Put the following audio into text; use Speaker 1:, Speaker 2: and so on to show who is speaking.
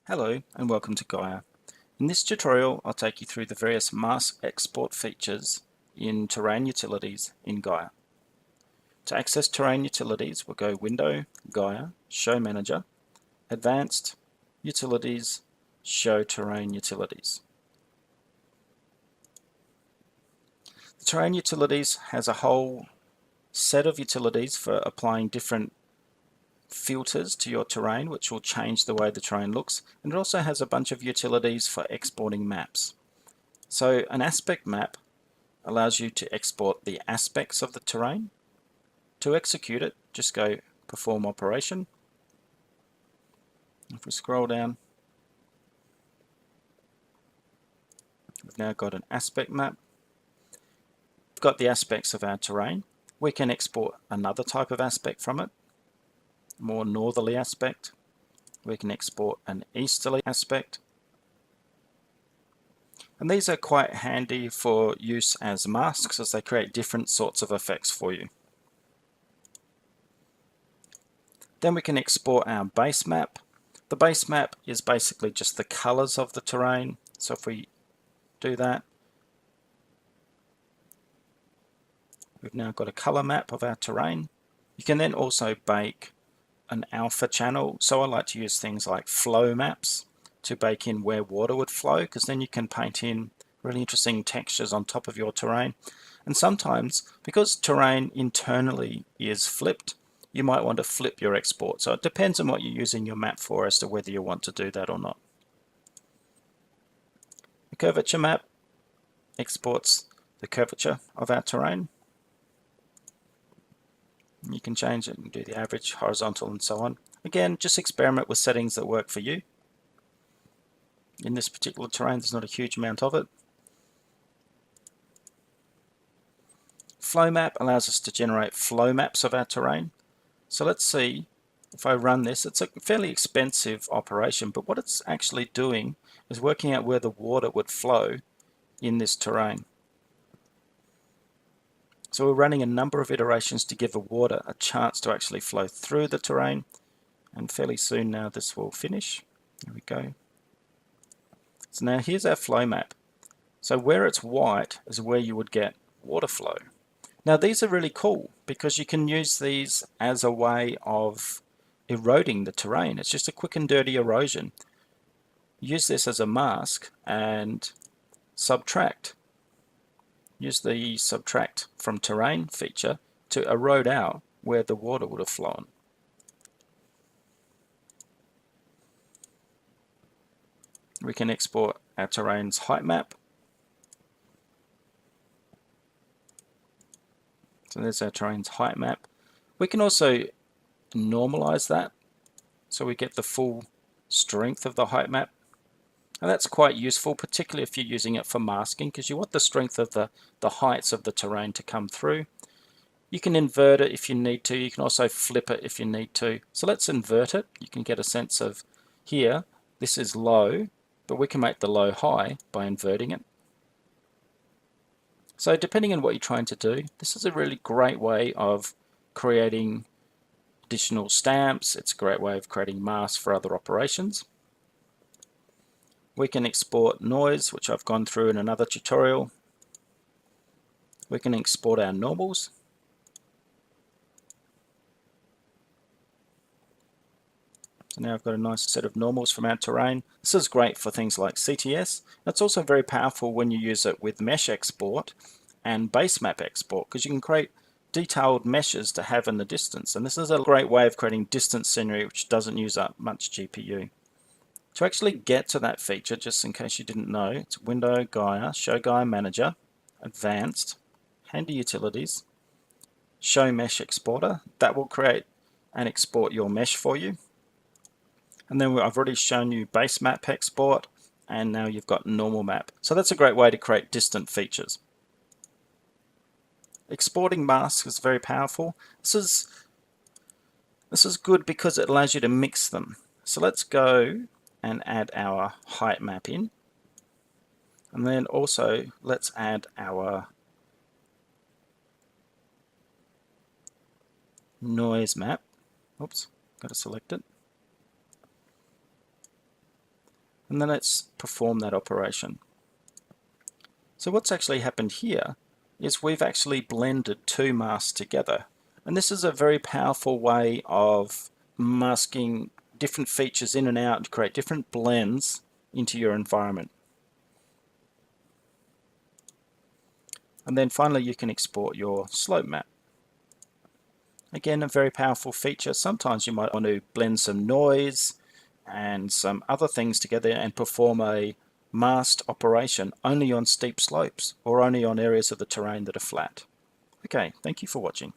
Speaker 1: Hello and welcome to Gaia. In this tutorial I'll take you through the various mask export features in terrain utilities in Gaia. To access terrain utilities we'll go Window, Gaia, Show Manager, Advanced, Utilities, Show Terrain Utilities. The terrain utilities has a whole set of utilities for applying different filters to your terrain, which will change the way the terrain looks, and it also has a bunch of utilities for exporting maps. So an aspect map allows you to export the aspects of the terrain. To execute it, just go Perform Operation. If we scroll down, we've now got an aspect map. We've got the aspects of our terrain. We can export another type of aspect from it, more northerly aspect. We can export an easterly aspect. And these are quite handy for use as masks as they create different sorts of effects for you. Then we can export our base map. The base map is basically just the colors of the terrain. So if we do that, we've now got a color map of our terrain. You can then also bake an alpha channel. So I like to use things like flow maps to bake in where water would flow, because then you can paint in really interesting textures on top of your terrain. And sometimes, because terrain internally is flipped, you might want to flip your export. So it depends on what you're using your map for as to whether you want to do that or not. The curvature map exports the curvature of our terrain. You can change it and do the average, horizontal, and so on. Again, just experiment with settings that work for you. In this particular terrain, there's not a huge amount of it. Flow map allows us to generate flow maps of our terrain. So let's see if I run this. It's a fairly expensive operation, but what it's actually doing is working out where the water would flow in this terrain. So we're running a number of iterations to give the water a chance to actually flow through the terrain, and fairly soon now this will finish. There we go. So now here's our flow map. So where it's white is where you would get water flow. Now these are really cool because you can use these as a way of eroding the terrain. It's just a quick and dirty erosion. Use this as a mask and subtract. Use the subtract from terrain feature to erode out where the water would have flown. We can export our terrain's height map. So there's our terrain's height map. We can also normalize that so we get the full strength of the height map. And that's quite useful, particularly if you're using it for masking, because you want the strength of the heights of the terrain to come through. You can invert it if you need to. You can also flip it if you need to. So let's invert it. You can get a sense of here, this is low, but we can make the low high by inverting it. So depending on what you're trying to do, this is a really great way of creating additional stamps. It's a great way of creating masks for other operations. We can export noise, which I've gone through in another tutorial. We can export our normals. So now I've got a nice set of normals from our terrain. This is great for things like CTS. It's also very powerful when you use it with mesh export and base map export, because you can create detailed meshes to have in the distance. And this is a great way of creating distance scenery which doesn't use up much GPU. To actually get to that feature, just in case you didn't know, it's Window, Gaia, Show Gaia Manager, Advanced, Handy Utilities, Show Mesh Exporter. That will create and export your mesh for you. And then I've already shown you base map export, and now you've got normal map. So that's a great way to create distant features. Exporting masks is very powerful. This is good because it allows you to mix them. So let's go and add our height map in. And then also let's add our noise map. Oops, got to select it. And then let's perform that operation. So what's actually happened here is we've actually blended two masks together. And this is a very powerful way of masking different features in and out to create different blends into your environment. And then finally you can export your slope map. Again, a very powerful feature. Sometimes you might want to blend some noise and some other things together and perform a masked operation only on steep slopes or only on areas of the terrain that are flat. Okay, thank you for watching.